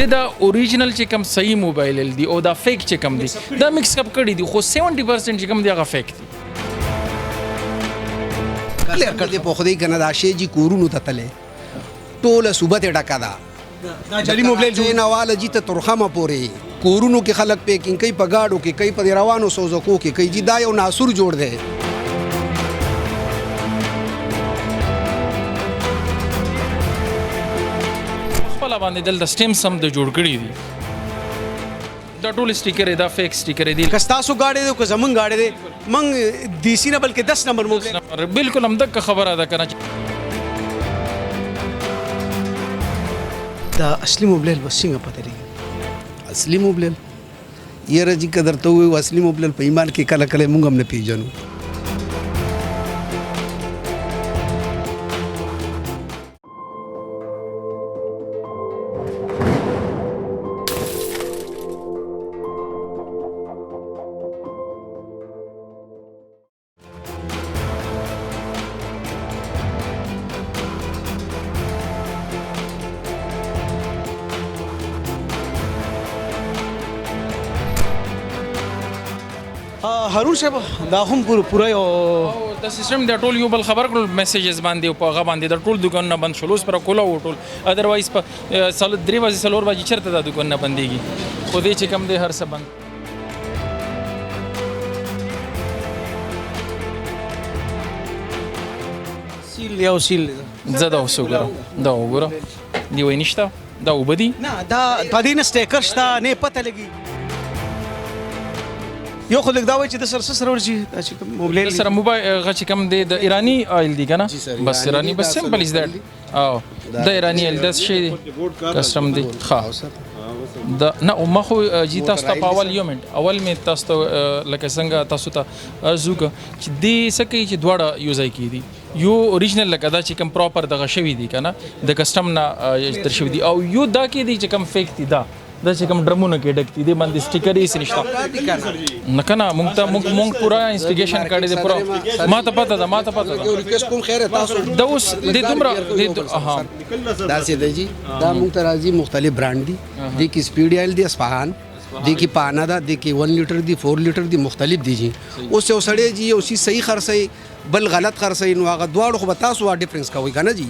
دا اوریجنل چې کوم صحیح موبایل دی او دا فیک چې کوم دی دا مکس اپ کړی دی خو 70% چې کوم دی هغه فیک دی کلیر کړ دې په خدای کنه دا شی جی کورونو ته تله ټوله صوبه ته ډکا دا جعلي موبایل جو نواله جی ته ترخمه پورې کورونو کې خلک پیکینګ کوي په گاډو کې کوي په روانو سوزکو کې کوي جی دا یو ناسور جوړ دی خپل باندې دلته سټیم سم د جوړ کړی دي دا ټول سټیکر دا فیک سټیکر دی کستاسو گاڑی دی که زمون گاڑی دی من دیسی نه بلکې 10 نمبر موبایل بالکل هم دغه خبره ده کنه دا اصلي موبایل بس څنګه پته لګي اصلي موبایل یره جی قدر ته وي اصلي موبایل په ایمان کې کله کله مونږ هم نه پیژنو هارون صاحب دا هم پوره یو د سیستم د ټول یو بل خبر کړل میسیجز باندې او په هغه باندې د ټول دکانونه بند شول اوس پر کولا و ټول اذروایز په سال 3 بجې سلور بجې چرته د دکانونه بنديږي خو دې چې کم دی هر څه بند سیل یو سیل زه دا وسوګره دا وګوره دی وای نشته دا وبدي نه دا پدې نه سټیکر شته نه پته لګي یو خو لګ دا وای چې د سره ورځي دا چې کوم موبایل سره موبایل غچ کم دی د ایرانی آیل دی کنه بس ایرانی بس سمپل از دیٹ او د ایرانی آیل د شی کسٹم دی ښه دا نه ما خو جی تاسو ته په اول یو منټ اول می تاسو ته لکه څنګه تاسو ته ارزوګه چې دې سکه چې دواړه یوزای کیدی یو اوریجنل لکه دا چې کوم پراپر دغه شوی دی کنه د کسٹم نه تر شوی دی او یو دا کې دی چې کوم فیک دی دا چې کوم ډرمونه کې ډکتی دي باندې سټیکر یې نشته نه کنه مونږ پورا انویسټیګیشن کړی دی پورا ما ته پته ده یو ریکوست کوم خیره تاسو دا اوس د دومره ها دا سي دی جی دا مونږ ته راځي مختلف برانډ دي د کی سپیډ آیل دی اصفهان د کی پانا دا د کی 1 لیټر دی 4 لیټر دی مختلف دي جی اوس یو سړی جی یو سی صحیح خرڅي بل غلط خرڅي نو هغه دواړو خو تاسو وا ډیفرنس کوي کنه جی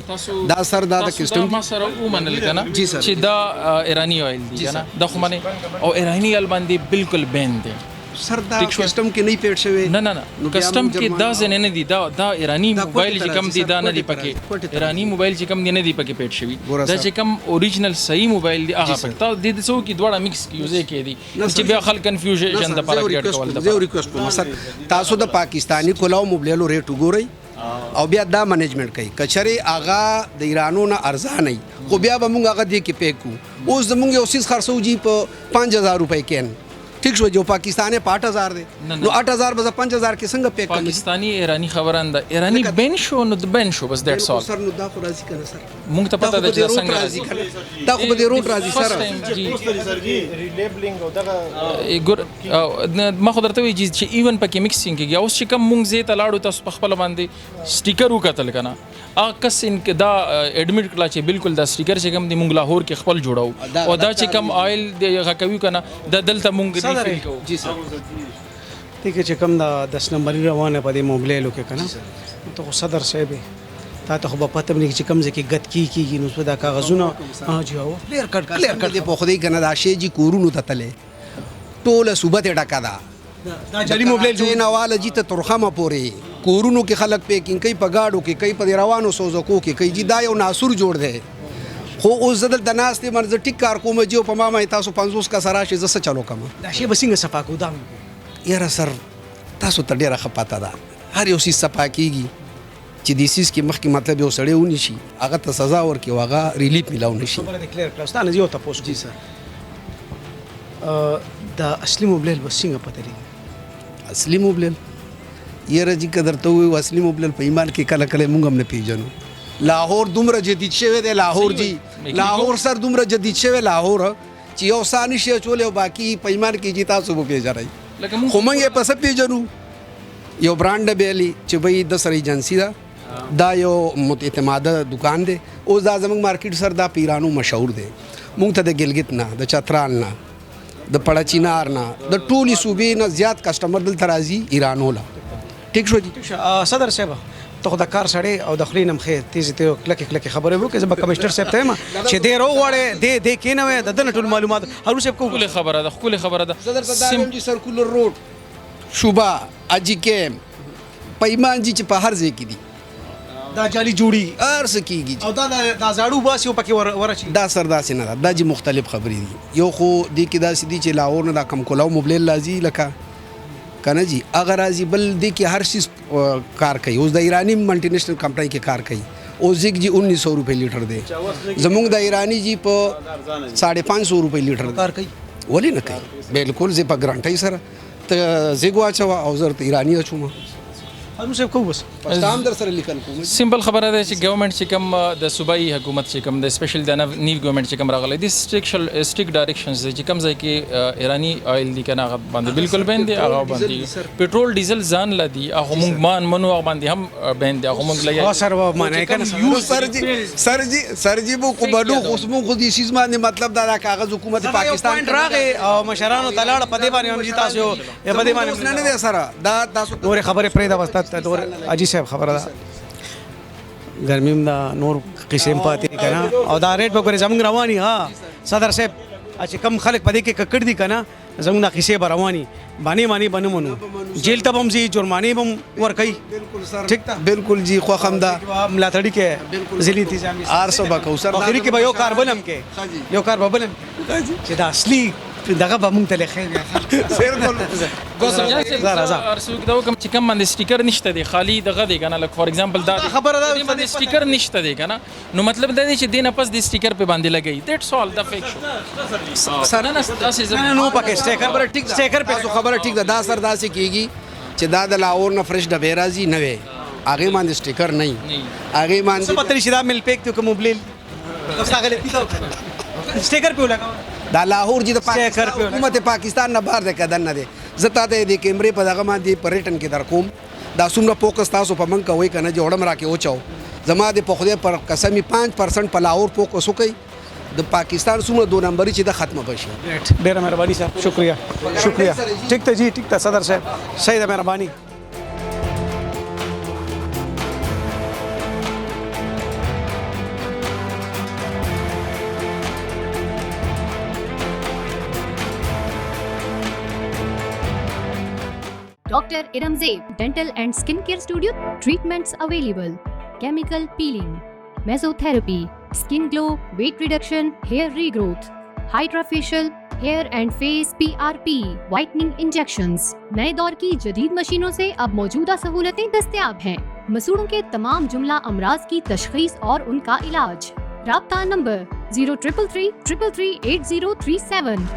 دا سر دا د کسٹم ما سره ومنل کنه جی سر چې دا ایرانی آیل دی کنه دا خو منه او ایرانی آیل باندې بالکل بین دی سر دا کسٹم کې نه پیټ شوی نه کسٹم کې دا زنه نه دی دا ایرانی موبایل چې کم دی دا نه دی پکې ایرانی موبایل چې کم دی نه دی پکې پیټ شوی دا چې کم اوریجنل صحیح موبایل دی هغه پکې تا د څو کې دواړه مکس یوزې کې دي چې بیا خلک کنفیوژن د پاره کېټ کول دا زه ریکوست کوم سر تاسو د پاکستانی کولاو موبایل ریټ وګورئ او بیا دا منیجمنت کوي کچري اغا د ایرانو نه ارزان نه خو بیا به مونږ هغه دی کې پیکو اوس زمونږ یو سیس خرڅو جی په 5000 روپے کېن ٹھیک شو جو پاکستانی 8000 دی نو 8000 بس 5000 کې څنګه پیک کوي پاکستانی ایرانی خبرانده ایرانی بین شو نو د بین شو بس دیټس اول سر نو دا خو راځي کنه سر مونږ ته پته ده چې څنګه راځي دا خو به روټ راځي سر سر جی ریلیبلینګ او دغه ګور ما خو درته وی چې ایون پکې مکسینګ کېږي اوس چې کوم مونږ زه ته لاړو تاسو په خپل باندې سټیکر وکتل کنه کس ان دا اډمیټ کړه چې بالکل دا سټیکر چې کوم دی مونږ لاهور کې خپل جوړاو او دا چې کوم آیل دی غکوي کنه د دلته مونږ جی سر ٹھیک ہے چې کوم دا 10 نمبر روانه په دې موبایلو کې کنه ته صدر صاحب تا ته خو په پته مې چې کوم ځکه غت کیږي نو دا کاغذونه ها جی او کلیر کټ دی په خدای کنه دا شی جی کورونو ته تله ټوله صوبه ته ډکا دا جعلي موبایل جو نواله جی ته ترخمه پورې کورونو کې خلک پیکینګ کوي په گاډو کې کوي په روانو سوزکو کې کوي جی دا یو ناسور جوړ دی خو اوس زدل د ناس ته مرزه ټیک کار کوم جو په ما مې تاسو 50 کا سره شي زسه چلو کوم دا شی بسنګ صفا کو دا یاره سر تاسو ته ډیره خپاته ده هر یو سی صفا کیږي چې د سیس کې مخکې مطلب یو سړی ونی شي هغه ته سزا ورکي واغه ریلیف ملاو نشي خبره د کلیر کلاستانه یو تاسو جی سر دا اصلي موبایل بسنګ پته لري اصلي موبایل یره جی قدر ته وي اصلي موبایل په ایمان کې کله کله مونږ هم نه پیژنو لاهور دومره جدید شوی دی لاهور جی لاهور سر دومره جدید شوی لاهور چې یو ثاني شی چولې او باقي په ایمان کې جی تاسو به پیژنئ خو موږ یې پس پیژنو یو برانډ بیلی چې به د سره ایجنسی دا یو متعتمده دکان دی اوس دا زموږ مارکیټ سر دا پیرانو مشهور دی مونږ ته د ګلګت نه د چترال نه د پړچینار نه د ټولي صوبې نه زیات کسټمر دلته راځي ایران ولا ټیک شو جی صدر صاحب ته خو د کار سړی او د خلینم خیر تیزی ته کلکه کلکه خبرې وکړه زه به کمشنر صاحب ته ما چې دې روغړې دې کې نه وې د دنه ټول معلومات هارون صاحب کو خپل خبره ده خپل خبره ده صدر صدر جی سرکولر روډ شوبا اجی کیم پیمان جی چې په هر ځای کې دي دا جالي جوړي ارس کیږي او دا زاړو باسي او پکې ورچی دا سر داسې نه ده دا جی مختلف خبرې دي یو خو دې کې داسې دي چې لاهور نه دا کم کولاو موبایل لازي لکه کنه جی اگر راځي بل دې کې هر شي کار کوي اوس د ایرانی ملټي نېشنل کمپنۍ کې کار کوي او زیګ جی 1900 روپے لیټر دی زمونږ د ایرانی جی په 550 روپے لیټر کار کوي ولی نه کوي بالکل زه په ګرانټي سره ته زیګ واچو او زه ته ایرانی اچوم هارون صاحب کو بس پښتام در سره لیکل کوم سمپل خبره ده چې ګورنمنت چې کوم د صوبایي حکومت چې کوم د سپیشل د نیو ګورنمنت چې کوم راغلی د سټریک ډایریکشنز چې کوم ځای کې ایرانی آیل دی کنه هغه باندې بالکل بند دی هغه باندې پټرول ډیزل ځان لدی هغه موږ مان منو هغه باندې هم بند دی هغه موږ لګي سر و معنی کنه یو سرجی بو کو بډو خصمو خو دي سیس باندې مطلب دا کاغذ حکومت پاکستان راغې او مشرانو تلاړ په دې باندې هم چې تاسو په دې باندې نه نه سره دا تاسو نور خبره پرې دا واسطه دور اجي صاحب خبره ده ګرمیم دا نور قسم پاتې کنه او دا ریټ به زمونږ رواني ها صدر صاحب چې کم خلک پدې کې ککړ دي کنه زمونږ د قصې به رواني باندې بنمونو جیل ته هم زی جرمانه هم ور کوي بالکل سر ټیک ده بالکل جی خو خمدا ملاتړي کې ځلې انتظامی 800 با کوثر اخري کې به یو کار بنم کې یو کار به بنم چې دا اصلي دغه به مونږ ته لخي سیر کول ارسوک دا کوم چې کوم باندې سټیکر نشته دی خالی دغه دی کنه لک فور ایگزامپل دا خبره ده باندې سټیکر نشته دی کنه نو مطلب دا دی چې دینه پس د سټیکر په باندې لګی دیټس ال دا فیک شو سره نه تاسو نو پکې سټیکر ټیک سټیکر په خبره ټیک ده دا سر داسې کیږي چې دا د لاهور نه فرش د بیرازي نه وي هغه باندې سټیکر نه هغه باندې پتہ نشي دا مل پیک ته کوم موبایل تاسو غلطی دا سټیکر په لګاو دا لاهور جی د حکومت پاکستان نه بهر د کدن نه دي زتا ته د کیمرې په دغه باندې پریټن کې در کوم دا څومره فوکس تاسو په من کوي کنه جوړم راکې اوچاو زما د پخده پر قسمی 5% په لاهور فوکس وکي د پاکستان څومره 2 نمبري چې د ختمه بشي ډېر مهرباني صاحب شکریا ټیک ته جی ټیک ته صدر صاحب صحیح ده مهرباني Dr. Iramzeeb Dental and Skincare Studio. Treatments available: chemical peeling, mesotherapy, skin glow, weight reduction, hair regrowth, hydrofacial, hair and face PRP, whitening injections. नए दौर की जदीद मशीनों से अब मौजूदा सहूलतें दस्तयाब हैं। मसूड़ों के तमाम जुमला अमराज की तशखीस और उनका इलाज। राब्ता नंबर 0333 333 8037।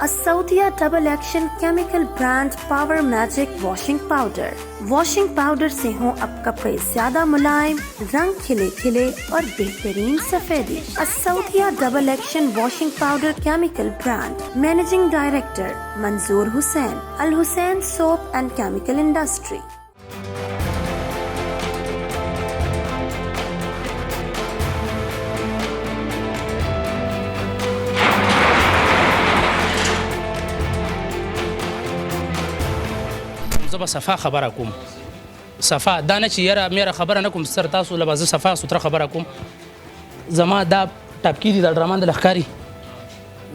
Asaudia Double Action Chemical Brand Power Magic Washing Powder। Washing powder से हों अब कपड़े ज्यादा मुलायम, रंग खिले खिले और बेहतरीन सफेदी। असौदिया double action washing powder chemical brand. Managing director Manzoor Hussain, Al Hussain soap and chemical industry. زه به صفا خبره کوم صفا دا نه چې یاره میره خبره نه کوم سر تاسو له به زه صفا سوتره خبره کوم زما دا ټاپکي دي د ډرامان د لښکاري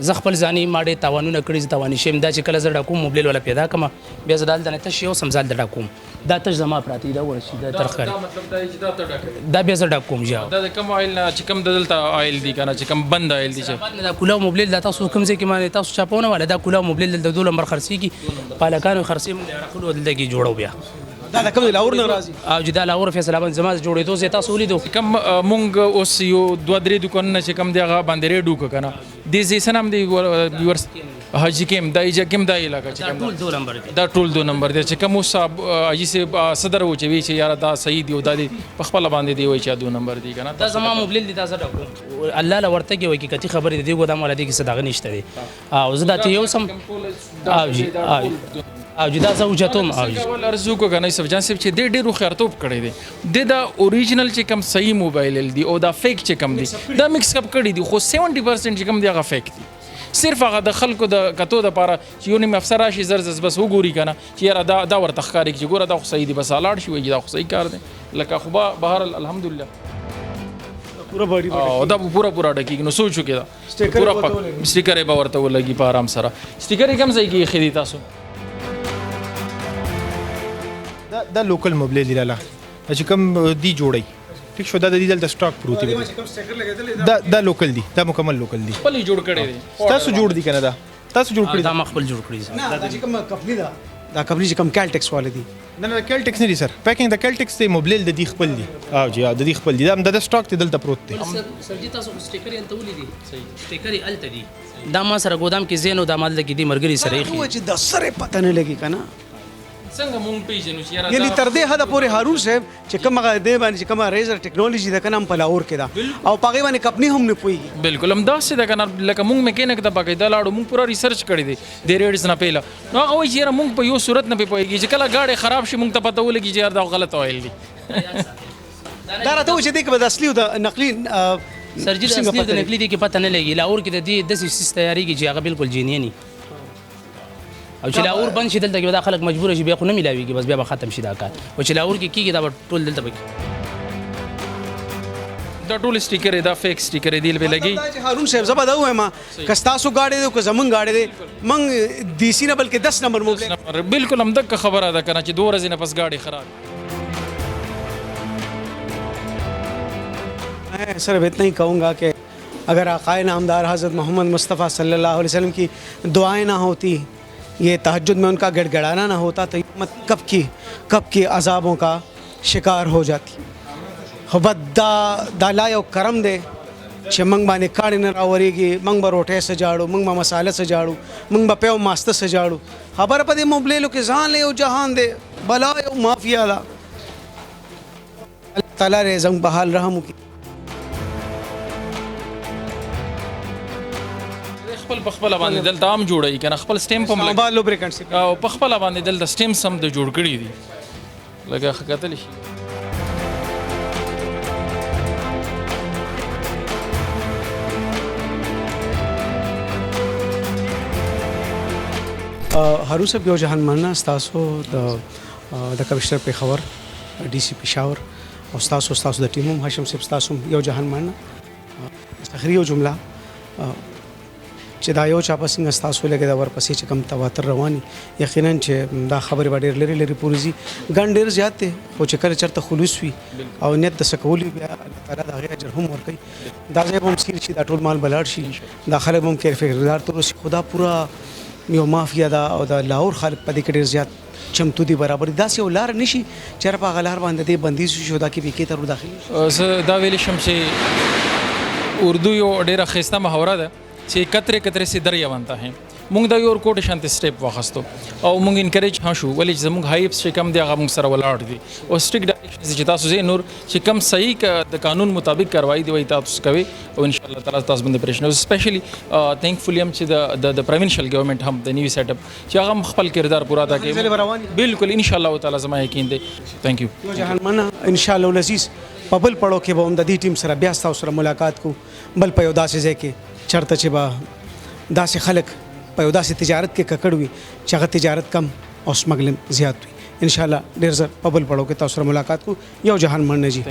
زه خپل ځاني ما ډېر تاوانونه کړي زه تاواني شم دا چې کله زه ډاکوم موبایل والا پیدا کړم بیا زه دلته نه تش یو سمزال د ډاکوم دا تش زما پراته دا ورشي دا تر ښکاري دا مطلب دا چې دا ته ډاکټر دا بیا زه ډاکوم جا دا د کوم آیل نه چې کوم دلته آیل دی کنه چې کوم بند آیل دی چې دا کولاو موبایل دا تاسو کوم ځای کې معنی تاسو چاپونه ولا دا کولاو موبایل د 2 نمبر خرڅي کی پالکانو خرڅي موږ راخلو دلته کې جوړو بیا دا کوم لاور نه راځي او چې دا لاور فیصله باندې زما جوړېدو زه تاسو ولیدو کوم مونږ اوس یو 2-3 دکانونه چې کوم دی هغه باندې ریډو کنه د زی سنم دی ویورس حاجی کیم دای جګم دای علاقه چې کوم ټول 2 نمبر دی دا ټول 2 نمبر دی چې کوم صاحب اجي سي صدر و چې وی چې یار دا صحیح دی او دا دی په خپل باندې دی وای چې 2 نمبر دی کنه دا زما موبایل دی دا زه ډاکو الله لا ورته کې وای کی کتی خبرې دی ګودام ولادي کې صداغه نشته دی او زه دا ته یو سم او جی او جدا زه اوجتوم او جی ول ارزو کو کنه سب جان سب چې د ډیرو خیرتوب کړی دی د اوریجنل چې کم صحیح موبایل دی او دا فیک چې کم دی دا مکس اپ کړی دی خو 70% چې کم دی هغه فیک دی صرف هغه د خلکو د کتو د پاره چې یو نیم افسر راشي زرزس بس وګوري کنه چې یاره دا ورته ښکاري چې ګوره دا خو صحیح دی بس الاړ شي وایي دا خو صحیح کار دی لکه خو بهر الحمدلله پورا باډي او دا پورا ډکی نو سوچو کې دا پورا سټیکر به ورته ولګي په آرام سره سټیکر کم ځای کې خېدي تاسو دا لوکل موبایل دی لاله چې کوم دی جوړي ټیک شو دا د دې دلته سټاک پروت دی دا لوکل دی دا مکمل لوکل دی خپل جوړ کړی دی تاسو جوړ دی کنه دا تاسو جوړ کړی دا ما خپل جوړ کړی نه دا چې کوم کمپنی دا کمپنی چې کوم کیلټکس والے دي نه کیلټکس نه دي سر پیکینګ د کیلټکس دی موبایل د دې خپل دی او جی د دې خپل دی دا د سټاک ته دلته پروت دی سر جی تاسو سټیکر یې تولې دي صحیح سټیکر یې الته دي دا ما سره ګودام کې زینو دا مال کې دي مرګري سره یې هو چې د سره پته نه لګي کنه څنګه مونږ پیژنو چې یاره یعنی تر دې حد پورې هارون صاحب چې کوم هغه دی باندې چې کوم ریزر ټیکنالوژي د کنه په لاور کې دا او پاګې باندې کمپنی هم نه پويږي بالکل هم داسې ده کنه لکه مونږ میکینک د باقاعده لاړو مونږ پورا ریسرچ کړی دی د ریډز نه پیله نو هغه وایي چې یاره مونږ په یو صورت نه پوهیږي چې کله گاډي خراب شي مونږ ته پته ولګي چې یاره دا غلط وایل دي دا راته و چې دې کې به د اصلي او د نقلي سر جی اصلي د نقلي دي کې پته نه لګي لاور کې د دې د سیس تیاری کې چې هغه بالکل جینی نه او چې لاور بند شي دلته کې دا خلک مجبور شي بیا خو نه ملاويږي بس بیا به ختم شي دا کار او چې لاور کې کیږي دا ټول دلته به دا ټول سټیکر دا فیک سټیکر دی به لګي هارون صاحب زبا دا وایم کستاسو گاډي دي کو زمون گاډي دي من دیسی نه بلکې 10 نمبر موبایل بالکل هم دغه خبره ده کنه چې 2 ورځې نه پس گاډي خراب मैं सिर्फ इतना ही कहूँगा कि अगर आक़ाए नामदार हज़रत मोहम्मद मुस्तफ़ा सल्लल्लाहु अलैहि वसल्लम की दुआएं ना होती ये तहज्जुद में उनका गड़गड़ाना ना होता तो उम्मत कब की अजाबों का शिकार हो जाती बद दाला यो करम दे چې منګ باندې کاڼې نه راورېږي منګ به روټۍ سجاړو منګ به مساله سجاړو منګ به پیو ماسته سجاړو خبره په دې موبایلو کې ځان له یو جهان دی بلا یو مافیا ده الله تعالی دې زموږ په حال رحم وکړي خپل باندې دلته عام جوړي کنه خپل سټیمپ هم موبایل لوبریکانټس او په خپل باندې دلته سټیمپ سم د جوړ کړی دي لکه خکتل شي هارون صاحب یو جهان مننه ستاسو د کمشنر پیښور ډي سي پېښور او ستاسو د ټیم هم هاشم صاحب ستاسو یو جهان مننه اخري یو جمله چې دا یو چا په څنګه ستاسو لګي دا ورپسې چې کم تواتر رواني یقینا چې دا خبره به ډېر لري پورزي ګڼ ډېر زیات دی خو چې کله چرته خلوص وي او نیت د سکولي بیا الله تعالی دا غیر اجر هم ورکوي دا ځای به هم سیر شي دا ټول مال بلاړ شي دا خلک هم کې فکردار تر اوسه خدا پورا یو مافیا دا او د لاهور خلک په دې کې ډېر زیات چمتو دي برابر داسې یو لار نشي چې په هغه لار باندې دې بندیز شو دا کې به کې تر داخلي زه دا ویل شم چې اردو یو ډېره ښایسته محاوره ده چې کترې سي دریا بنتا ہے مونږ دا یو کوټ شانت سټیپ واخستو او مونږ انکریج ها شو ولې زمونږ هایپس چې کم دی هغه مونږ سره ولاړ دي او سټریک ډایریکشنز چې تاسو زه نور چې کم صحیح د قانون مطابق کاروایی دی وای تاسو کوي او ان شاء الله تعالی تاسو باندې پریشنه سپیشلی تھینکفلی هم چې د پروینشل گورنمنت هم د نیو سیټ اپ چې هغه خپل کردار پورا ادا کوي بالکل ان شاء الله تعالی زما یقین دی ثانک یو جهان مننه ان شاء الله العزیز په بل پړو کې به هم د دې ټیم سره بیا تاسو سره ملاقات کو بل په یو داسې ځای کې چرته چې به داسې خلک په یو داسې تجارت کې ککړ وي چې هغه تجارت کم او سمګلینګ زیات وي ان شاء الله ډېر زر په بل پړو کې تاسو سره ملاقات کو یو جهان مننه جی